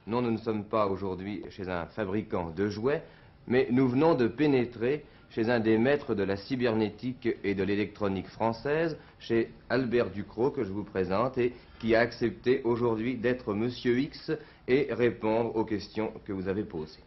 Non, nous ne sommes pas aujourd'hui chez un fabricant de jouets, mais nous venons de pénétrer chez un des maîtres de la cybernétique et de l'électronique française, chez Albert Ducrot, que je vous présente, et qui a accepté aujourd'hui d'être Monsieur X et répondre aux questions que vous avez posées.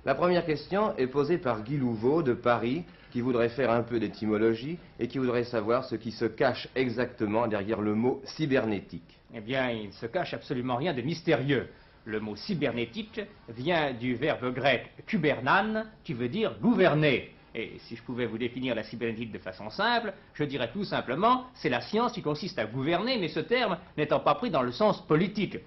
La première question est posée par Guy Louveau de Paris, qui voudrait faire un peu d'étymologie et qui voudrait savoir ce qui se cache exactement derrière le mot cybernétique. Eh bien, il ne se cache absolument rien de mystérieux. Le mot cybernétique vient du verbe grec kubernan, qui veut dire gouverner. Et si je pouvais vous définir la cybernétique de façon simple, je dirais tout simplement, c'est la science qui consiste à gouverner, mais ce terme n'étant pas pris dans le sens politique.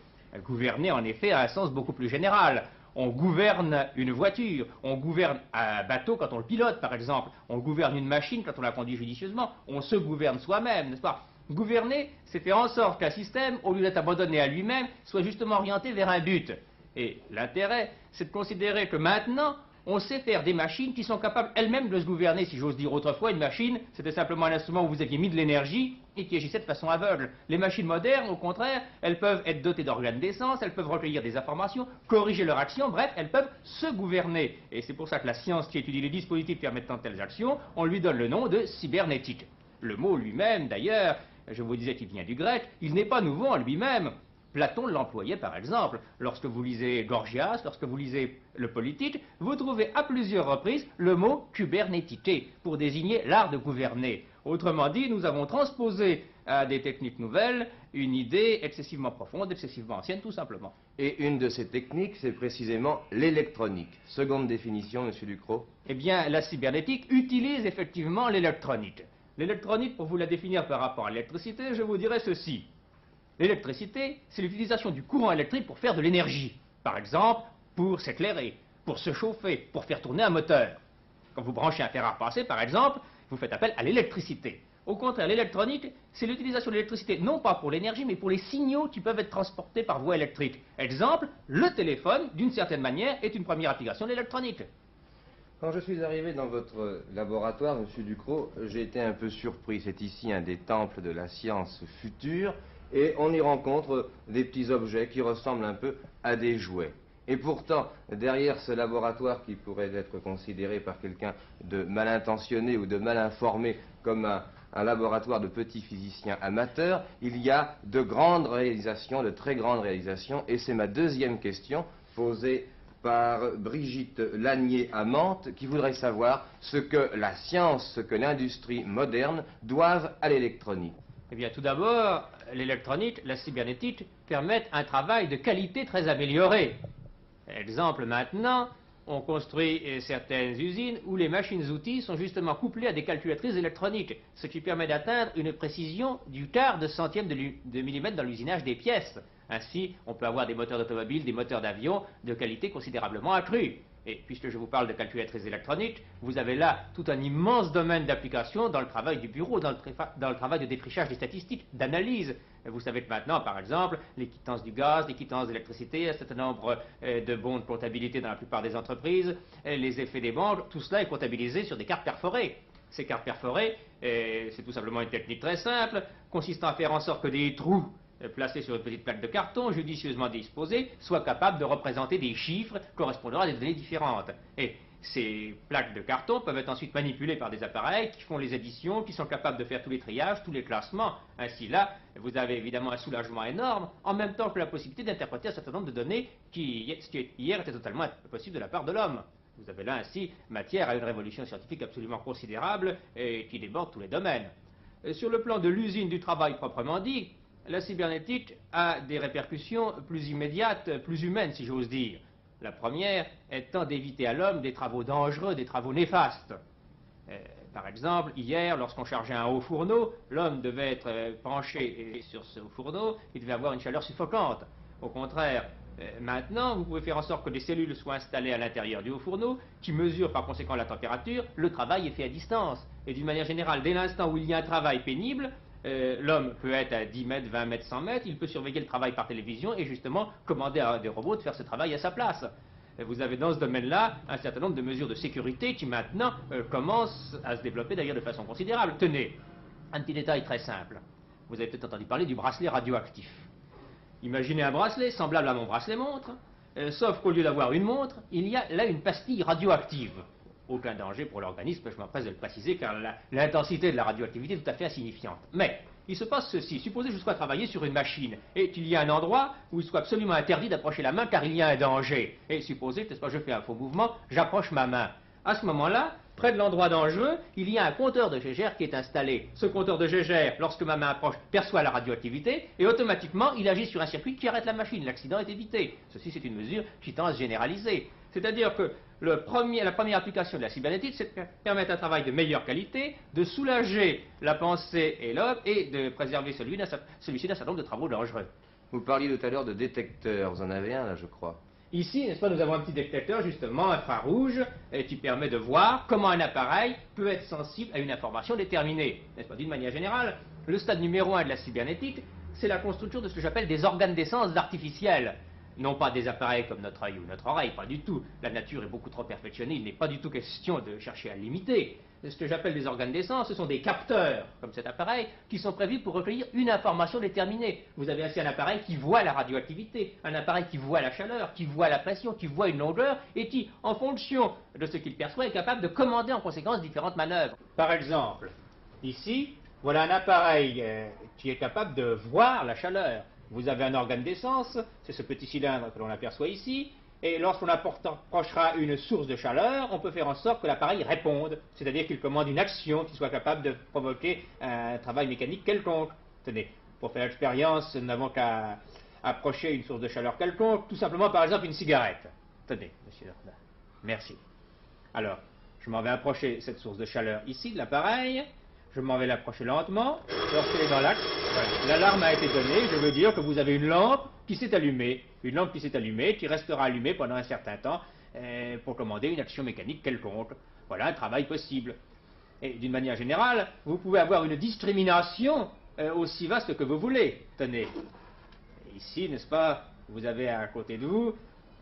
Gouverner, en effet, a un sens beaucoup plus général. On gouverne une voiture, on gouverne un bateau quand on le pilote, par exemple. On gouverne une machine quand on la conduit judicieusement. On se gouverne soi-même, n'est-ce pas? Gouverner, c'est faire en sorte qu'un système, au lieu d'être abandonné à lui-même, soit justement orienté vers un but. Et l'intérêt, c'est de considérer que maintenant, on sait faire des machines qui sont capables elles-mêmes de se gouverner, si j'ose dire. Autrefois, une machine, c'était simplement un instrument où vous aviez mis de l'énergie et qui agissait de façon aveugle. Les machines modernes, au contraire, elles peuvent être dotées d'organes d'essence, elles peuvent recueillir des informations, corriger leur action, bref, elles peuvent se gouverner. Et c'est pour ça que la science qui étudie les dispositifs permettant telles actions, on lui donne le nom de cybernétique. Le mot lui-même, d'ailleurs, je vous disais qu'il vient du grec, il n'est pas nouveau en lui-même. Platon l'employait par exemple. Lorsque vous lisez Gorgias, lorsque vous lisez le Politique, vous trouvez à plusieurs reprises le mot kubernétité pour désigner l'art de gouverner. Autrement dit, nous avons transposé à des techniques nouvelles une idée excessivement profonde, excessivement ancienne, tout simplement. Et une de ces techniques, c'est précisément l'électronique. Seconde définition, Monsieur Ducrot. Eh bien, la cybernétique utilise effectivement l'électronique. L'électronique, pour vous la définir par rapport à l'électricité, je vous dirais ceci. L'électricité, c'est l'utilisation du courant électrique pour faire de l'énergie. Par exemple, pour s'éclairer, pour se chauffer, pour faire tourner un moteur. Quand vous branchez un fer à repasser, par exemple, vous faites appel à l'électricité. Au contraire, l'électronique, c'est l'utilisation de l'électricité, non pas pour l'énergie, mais pour les signaux qui peuvent être transportés par voie électrique. Exemple, le téléphone, d'une certaine manière, est une première application de l'électronique. Quand je suis arrivé dans votre laboratoire, Monsieur Ducrot, j'ai été un peu surpris. C'est ici un des temples de la science future. Et on y rencontre des petits objets qui ressemblent un peu à des jouets. Et pourtant, derrière ce laboratoire qui pourrait être considéré par quelqu'un de mal intentionné ou de mal informé comme un laboratoire de petits physiciens amateurs, il y a de grandes réalisations, de très grandes réalisations. Et c'est ma deuxième question posée par Brigitte Lanier à Mantes, qui voudrait savoir ce que la science, ce que l'industrie moderne doivent à l'électronique. Eh bien, tout d'abord, l'électronique, la cybernétique, permettent un travail de qualité très amélioré. Exemple maintenant, on construit certaines usines où les machines-outils sont justement couplées à des calculatrices électroniques, ce qui permet d'atteindre une précision du quart de centième de millimètre dans l'usinage des pièces. Ainsi, on peut avoir des moteurs d'automobile, des moteurs d'avion de qualité considérablement accrue. Et puisque je vous parle de calculatrices électroniques, vous avez là tout un immense domaine d'application dans le travail du bureau, dans le travail de défrichage des statistiques, d'analyse. Vous savez que maintenant, par exemple, les quittances du gaz, les quittances d'électricité, un certain nombre de bons de comptabilité dans la plupart des entreprises, les effets des banques, tout cela est comptabilisé sur des cartes perforées. Ces cartes perforées, c'est tout simplement une technique très simple, consistant à faire en sorte que des trous placés sur une petite plaque de carton, judicieusement disposée, soient capables de représenter des chiffres correspondant à des données différentes. Et ces plaques de carton peuvent être ensuite manipulées par des appareils qui font les éditions, qui sont capables de faire tous les triages, tous les classements. Ainsi là, vous avez évidemment un soulagement énorme, en même temps que la possibilité d'interpréter un certain nombre de données qui hier était totalement impossible de la part de l'homme. Vous avez là ainsi matière à une révolution scientifique absolument considérable et qui déborde tous les domaines. Sur le plan de l'usine du travail proprement dit, la cybernétique a des répercussions plus immédiates, plus humaines, si j'ose dire. La première étant d'éviter à l'homme des travaux dangereux, des travaux néfastes. Par exemple, hier, lorsqu'on chargeait un haut fourneau, l'homme devait être penché sur ce haut fourneau, il devait avoir une chaleur suffocante. Au contraire, maintenant, vous pouvez faire en sorte que des cellules soient installées à l'intérieur du haut fourneau, qui mesurent par conséquent la température. Le travail est fait à distance. Et d'une manière générale, dès l'instant où il y a un travail pénible, l'homme peut être à 10 mètres, 20 mètres, 100 mètres, il peut surveiller le travail par télévision et justement commander à des robots de faire ce travail à sa place. Et vous avez dans ce domaine-là un certain nombre de mesures de sécurité qui maintenant commencent à se développer d'ailleurs de façon considérable. Tenez, un petit détail très simple. Vous avez peut-être entendu parler du bracelet radioactif. Imaginez un bracelet semblable à mon bracelet montre, sauf qu'au lieu d'avoir une montre, il y a là une pastille radioactive. Aucun danger pour l'organisme, je m'empresse de le préciser, car l'intensité de la radioactivité est tout à fait insignifiante. Mais il se passe ceci, supposez que je sois travailler sur une machine, et qu'il y a un endroit où il soit absolument interdit d'approcher la main, car il y a un danger. Et supposez, n'est-ce pas, je fais un faux mouvement, j'approche ma main. À ce moment-là, près de l'endroit dangereux, il y a un compteur de Geiger qui est installé. Ce compteur de Geiger, lorsque ma main approche, perçoit la radioactivité et automatiquement, il agit sur un circuit qui arrête la machine. L'accident est évité. Ceci, c'est une mesure qui tend à se généraliser. C'est-à-dire que la première application de la cybernétique, c'est de permettre un travail de meilleure qualité, de soulager la pensée et l'homme et de préserver celui-ci d'un certain nombre de travaux dangereux. Vous parliez tout à l'heure de détecteurs. Vous en avez un, là, je crois. Ici, n'est-ce pas, nous avons un petit détecteur, justement, infrarouge, qui permet de voir comment un appareil peut être sensible à une information déterminée. N'est-ce pas, d'une manière générale, le stade numéro 1 de la cybernétique, c'est la construction de ce que j'appelle des organes d'essence artificiels. Non pas des appareils comme notre œil ou notre oreille, pas du tout. La nature est beaucoup trop perfectionnée, il n'est pas du tout question de chercher à l'imiter. Ce que j'appelle des organes d'essence, ce sont des capteurs, comme cet appareil, qui sont prévus pour recueillir une information déterminée. Vous avez ainsi un appareil qui voit la radioactivité, un appareil qui voit la chaleur, qui voit la pression, qui voit une longueur, et qui, en fonction de ce qu'il perçoit, est capable de commander en conséquence différentes manœuvres. Par exemple, ici, voilà un appareil qui est capable de voir la chaleur. Vous avez un organe d'essence, c'est ce petit cylindre que l'on aperçoit ici, et lorsqu'on approchera une source de chaleur, on peut faire en sorte que l'appareil réponde, c'est-à-dire qu'il commande une action qui soit capable de provoquer un travail mécanique quelconque. Tenez, pour faire l'expérience, nous n'avons qu'à approcher une source de chaleur quelconque, tout simplement par exemple une cigarette. Tenez, monsieur Dorda, merci. Alors, je m'en vais approcher cette source de chaleur ici de l'appareil. Je m'en vais l'approcher lentement. Lorsqu'elle est dans l'axe, voilà, l'alarme a été donnée. Je veux dire que vous avez une lampe qui s'est allumée. Une lampe qui s'est allumée, qui restera allumée pendant un certain temps pour commander une action mécanique quelconque. Voilà un travail possible. Et d'une manière générale, vous pouvez avoir une discrimination aussi vaste que vous voulez. Tenez, ici, n'est-ce pas, vous avez à côté de vous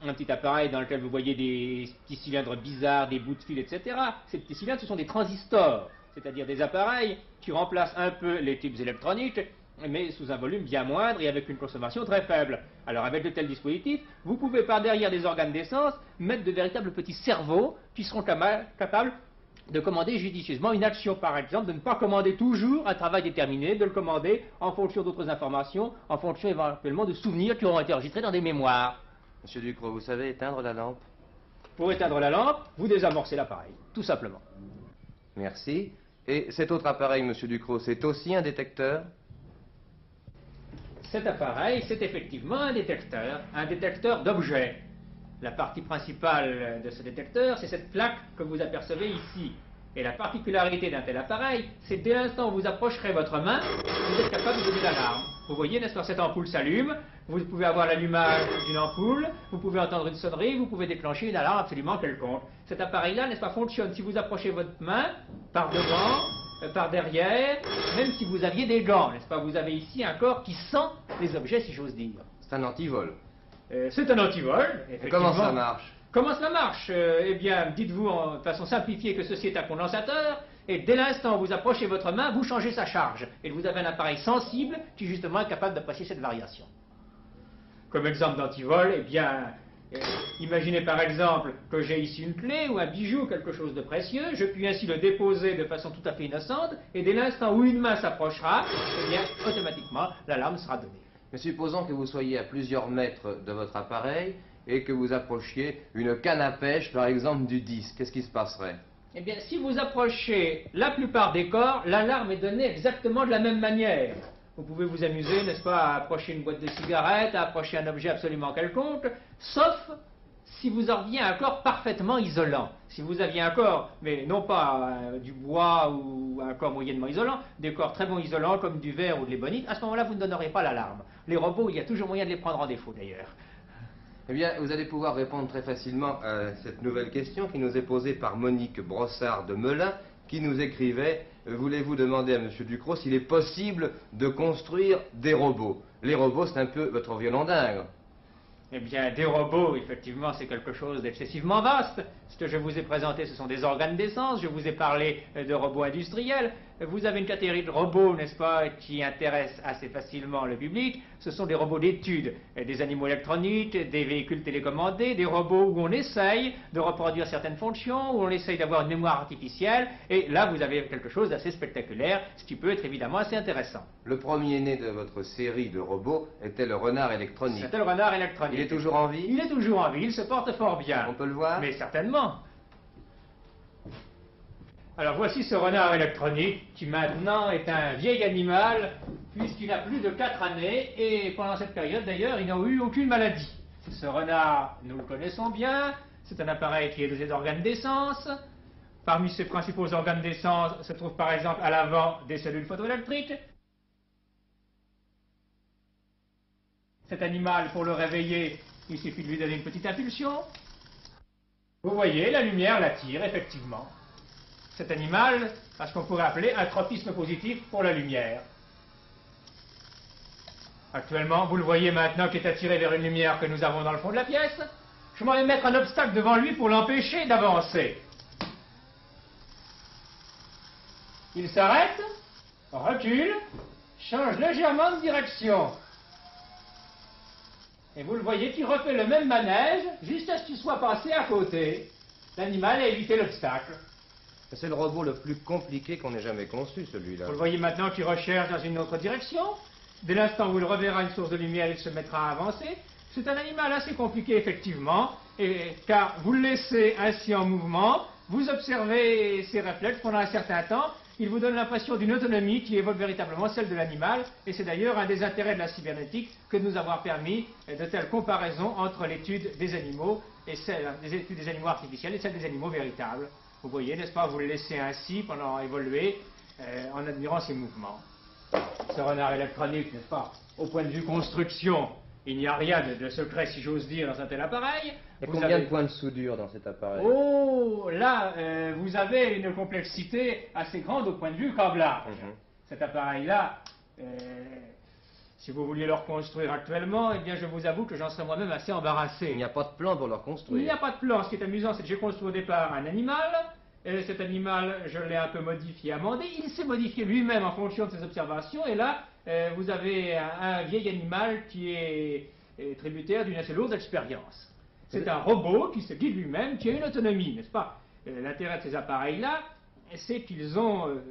un petit appareil dans lequel vous voyez des petits cylindres bizarres, des bouts de fil, etc. Ces petits cylindres, ce sont des transistors. C'est-à-dire des appareils qui remplacent un peu les tubes électroniques, mais sous un volume bien moindre et avec une consommation très faible. Alors avec de tels dispositifs, vous pouvez par derrière des organes d'essence mettre de véritables petits cerveaux qui seront capables de commander judicieusement une action, par exemple, de ne pas commander toujours un travail déterminé, de le commander en fonction d'autres informations, en fonction éventuellement de souvenirs qui auront été enregistrés dans des mémoires. Monsieur Ducrot, vous savez éteindre la lampe? Pour éteindre la lampe, vous désamorcez l'appareil, tout simplement. Merci. Et cet autre appareil, monsieur Ducrot, c'est aussi un détecteur? Cet appareil, c'est effectivement un détecteur d'objets. La partie principale de ce détecteur, c'est cette plaque que vous apercevez ici. Et la particularité d'un tel appareil, c'est dès l'instant où vous approcherez votre main, vous êtes capable de donner l'alarme. Vous voyez, n'est-ce pas, cette ampoule s'allume, vous pouvez avoir l'allumage d'une ampoule, vous pouvez entendre une sonnerie, vous pouvez déclencher une alarme absolument quelconque. Cet appareil-là, n'est-ce pas, fonctionne si vous approchez votre main par devant, par derrière, même si vous aviez des gants, n'est-ce pas. Vous avez ici un corps qui sent les objets, si j'ose dire. C'est un antivol. C'est un antivol, effectivement. Et comment ça marche? Comment cela marche? Eh bien, dites-vous de façon simplifiée que ceci est un condensateur, et dès l'instant où vous approchez votre main, vous changez sa charge. Et vous avez un appareil sensible qui, justement, est capable d'apprécier cette variation. Comme exemple d'antivol, eh bien, imaginez par exemple que j'ai ici une clé ou un bijou, quelque chose de précieux, je puis ainsi le déposer de façon tout à fait innocente, et dès l'instant où une main s'approchera, eh bien, automatiquement, l'alarme sera donnée. Mais supposons que vous soyez à plusieurs mètres de votre appareil, et que vous approchiez une canne à pêche, par exemple, du disque. Qu'est-ce qui se passerait? Eh bien, si vous approchez la plupart des corps, l'alarme est donnée exactement de la même manière. Vous pouvez vous amuser, n'est-ce pas, à approcher une boîte de cigarettes, à approcher un objet absolument quelconque, sauf si vous aviez un corps parfaitement isolant. Si vous aviez un corps, mais non pas du bois ou un corps moyennement isolant, des corps très bons isolants comme du verre ou de l'ébonite, à ce moment-là, vous ne donneriez pas l'alarme. Les robots, il y a toujours moyen de les prendre en défaut, d'ailleurs. Eh bien, vous allez pouvoir répondre très facilement à cette nouvelle question qui nous est posée par Monique Brossard de Melun, qui nous écrivait « Voulez-vous demander à M. Ducrot s'il est possible de construire des robots ?» Les robots, c'est un peu votre violon d'Ingres. Eh bien, des robots, effectivement, c'est quelque chose d'excessivement vaste. Ce que je vous ai présenté, ce sont des organes d'essence. Je vous ai parlé de robots industriels. Vous avez une catégorie de robots, n'est-ce pas, qui intéresse assez facilement le public. Ce sont des robots d'études, des animaux électroniques, des véhicules télécommandés, des robots où on essaye de reproduire certaines fonctions, où on essaye d'avoir une mémoire artificielle. Et là, vous avez quelque chose d'assez spectaculaire, ce qui peut être évidemment assez intéressant. Le premier-né de votre série de robots était le renard électronique. C'était le renard électronique. Il est toujours en vie? Il est toujours en vie, il se porte fort bien. On peut le voir? Mais certainement. Alors voici ce renard électronique qui maintenant est un vieil animal puisqu'il a plus de 4 années et pendant cette période d'ailleurs il n'a eu aucune maladie. Ce renard, nous le connaissons bien, c'est un appareil qui est doté d'organes d'essence. Parmi ses principaux organes d'essence se trouvent par exemple à l'avant des cellules photoélectriques. Cet animal, pour le réveiller, il suffit de lui donner une petite impulsion. Vous voyez, la lumière l'attire, effectivement. Cet animal a ce qu'on pourrait appeler un tropisme positif pour la lumière. Actuellement, vous le voyez maintenant qui est attiré vers une lumière que nous avons dans le fond de la pièce. Je m'en vais mettre un obstacle devant lui pour l'empêcher d'avancer. Il s'arrête, recule, change légèrement de direction. Et vous le voyez qui refait le même manège, juste à ce qu'il soit passé à côté. L'animal a évité l'obstacle. C'est le robot le plus compliqué qu'on ait jamais conçu, celui-là. Vous le voyez maintenant qui recherche dans une autre direction. Dès l'instant où il reverra une source de lumière, il se mettra à avancer. C'est un animal assez compliqué, effectivement, car vous le laissez ainsi en mouvement, vous observez ses réflexes pendant un certain temps, il vous donne l'impression d'une autonomie qui évoque véritablement celle de l'animal, et c'est d'ailleurs un des intérêts de la cybernétique que de nous avoir permis de telles comparaisons entre l'étude des animaux et celle des études des animaux artificiels et celle des animaux véritables. Vous voyez, n'est-ce pas, vous le laissez ainsi pendant évoluer en admirant ses mouvements. Ce renard électronique, n'est-ce pas, au point de vue construction, il n'y a rien de secret, si j'ose dire, dans un tel appareil. Et combien de points de soudure dans cet appareil? Oh, là, vous avez une complexité assez grande au point de vue câblage. Cet appareil-là, si vous vouliez le reconstruire actuellement, eh bien, je vous avoue que j'en serais moi-même assez embarrassé. Il n'y a pas de plan pour le reconstruire. Il n'y a pas de plan. Ce qui est amusant, c'est que j'ai construit au départ un animal. Et cet animal, je l'ai un peu modifié, amendé. Il s'est modifié lui-même en fonction de ses observations. Et là, vous avez un vieil animal qui est tributaire d'une assez lourde expérience. C'est un robot qui se guide lui-même, qui a une autonomie, n'est-ce pas? L'intérêt de ces appareils-là, c'est qu'ils ont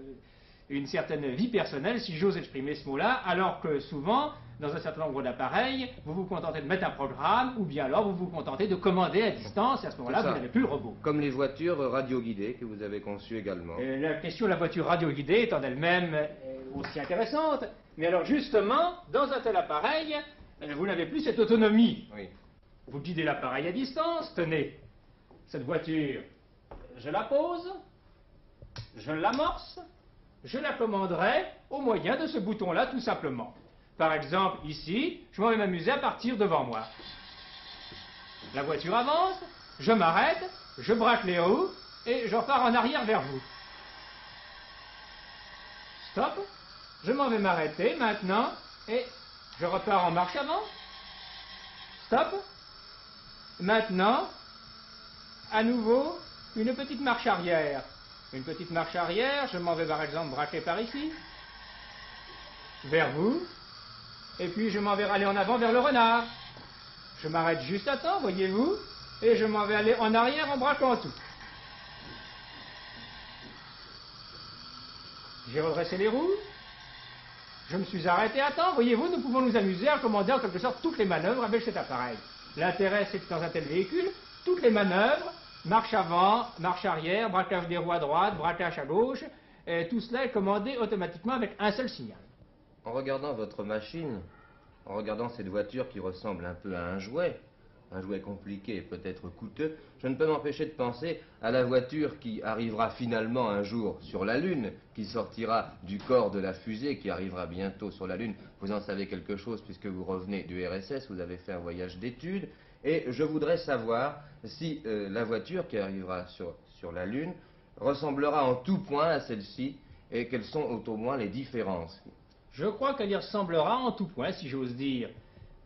une certaine vie personnelle, si j'ose exprimer ce mot-là, alors que souvent, dans un certain nombre d'appareils, vous vous contentez de mettre un programme, ou bien alors vous vous contentez de commander à distance, et à ce moment-là, vous n'avez plus le robot. Comme les voitures radioguidées que vous avez conçues également. La question de la voiture radioguidée est en elle-même aussi intéressante, mais alors justement, dans un tel appareil, vous n'avez plus cette autonomie. Oui. Vous guidez l'appareil à distance, tenez, cette voiture, je la pose, je l'amorce, je la commanderai au moyen de ce bouton-là, tout simplement. Par exemple, ici, je m'en vais m'amuser à partir devant moi. La voiture avance, je m'arrête, je braque les roues, et je repars en arrière vers vous. Stop, je m'en vais m'arrêter maintenant, et je repars en marche avant. Stop. Maintenant, à nouveau, une petite marche arrière. Une petite marche arrière, je m'en vais par exemple braquer par ici, vers vous, et puis je m'en vais aller en avant vers le renard. Je m'arrête juste à temps, voyez-vous, et je m'en vais aller en arrière en braquant tout. J'ai redressé les roues, je me suis arrêté à temps, voyez-vous, nous pouvons nous amuser à commander en quelque sorte toutes les manœuvres avec cet appareil. L'intérêt, c'est que dans un tel véhicule, toutes les manœuvres, marche avant, marche arrière, braquage des roues à droite, braquage à gauche, tout cela est commandé automatiquement avec un seul signal. En regardant votre machine, en regardant cette voiture qui ressemble un peu à un jouet compliqué et peut-être coûteux, je ne peux m'empêcher de penser à la voiture qui arrivera finalement un jour sur la Lune, qui sortira du corps de la fusée, qui arrivera bientôt sur la Lune. Vous en savez quelque chose puisque vous revenez du RSS, vous avez fait un voyage d'études, et je voudrais savoir si la voiture qui arrivera sur la Lune ressemblera en tout point à celle-ci, et quelles sont au moins les différences. Je crois qu'elle y ressemblera en tout point, si j'ose dire.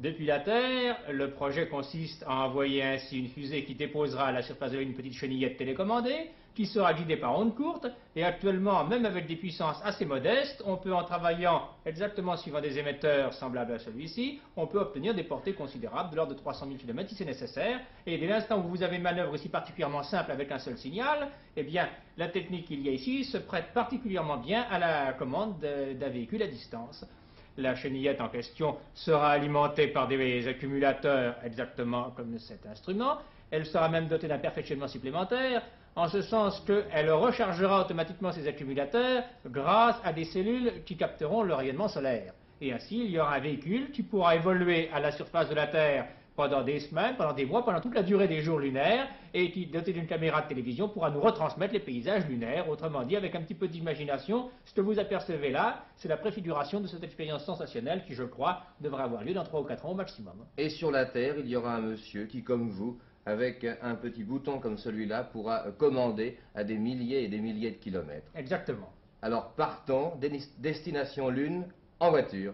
Depuis la Terre, le projet consiste à envoyer ainsi une fusée qui déposera à la surface de la Lune une petite chenillette télécommandée, qui sera guidée par ondes courtes, et actuellement, même avec des puissances assez modestes, on peut, en travaillant exactement suivant des émetteurs semblables à celui-ci, on peut obtenir des portées considérables de l'ordre de 300 000 km si c'est nécessaire, et dès l'instant où vous avez une manœuvre aussi particulièrement simple avec un seul signal, eh bien, la technique qu'il y a ici se prête particulièrement bien à la commande d'un véhicule à distance. La chenillette en question sera alimentée par des accumulateurs exactement comme cet instrument. Elle sera même dotée d'un perfectionnement supplémentaire, en ce sens qu'elle rechargera automatiquement ses accumulateurs grâce à des cellules qui capteront le rayonnement solaire. Et ainsi, il y aura un véhicule qui pourra évoluer à la surface de la Terre pendant des semaines, pendant des mois, pendant toute la durée des jours lunaires, et qui, doté d'une caméra de télévision, pourra nous retransmettre les paysages lunaires. Autrement dit, avec un petit peu d'imagination, ce que vous apercevez là, c'est la préfiguration de cette expérience sensationnelle qui, je crois, devrait avoir lieu dans 3 ou 4 ans au maximum. Et sur la Terre, il y aura un monsieur qui, comme vous, avec un petit bouton comme celui-là, pourra commander à des milliers et des milliers de kilomètres. Exactement. Alors partons, destination Lune, en voiture.